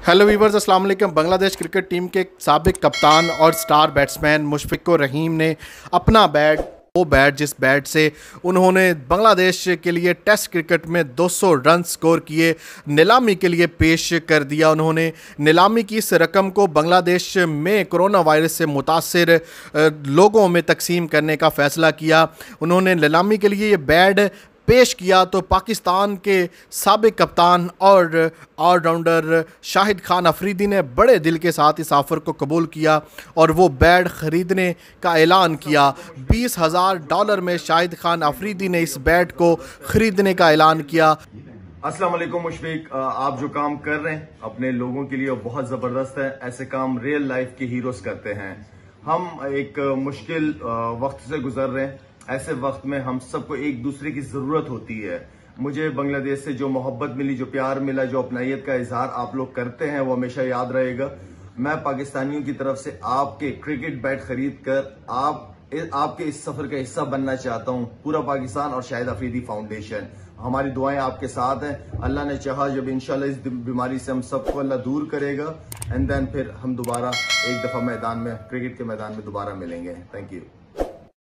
Hello viewers, अस्सलाम वालेकुम। Bangladesh cricket team के साबिक कप्तान और स्टार बैट्समैन मुशफिकुर रहीम ने अपना बैट जिस बैट से उन्होंने बांग्लादेश के लिए टेस्ट क्रिकेट में 200 रन स्कोर किए, नीलामी के लिए पेश कर दिया। उन्होंने नीलामी की इस रकम को बांग्लादेश में कोरोना वायरस से मुतासिर लोगों में तकसीम करने का फ़ैसला किया। उन्होंने नीलामी के लिए ये बैट पेश किया तो पाकिस्तान के साबिक कप्तान और ऑलराउंडर शाहिद खान अफरीदी ने बड़े दिल के साथ इस ऑफ़र को कबूल किया और वो बैट ख़रीदने का ऐलान किया। $20,000 में शाहिद खान अफरीदी ने इस बैट को ख़रीदने का ऐलान किया। अस्सलाम वालेकुम मुशफिक, आप जो काम कर रहे हैं अपने लोगों के लिए वो बहुत ज़बरदस्त है। ऐसे काम रियल लाइफ के हीरोज करते हैं। हम एक मुश्किल वक्त से गुजर रहे हैं। ऐसे वक्त में हम सबको एक दूसरे की जरूरत होती है। मुझे बांग्लादेश से जो मोहब्बत मिली, जो प्यार मिला, जो अपनायत का इजहार आप लोग करते हैं वो हमेशा याद रहेगा। मैं पाकिस्तानियों की तरफ से आपके क्रिकेट बैट खरीद कर आपके इस सफर का हिस्सा बनना चाहता हूं। पूरा पाकिस्तान और शाहिद अफरीदी फाउंडेशन, हमारी दुआएं आपके साथ हैं। अल्लाह ने चाहा जब इंशाल्लाह इस बीमारी से हम सबको अल्लाह दूर करेगा एंड देन फिर हम दोबारा एक दफा मैदान में, क्रिकेट के मैदान में दोबारा मिलेंगे। Thank you.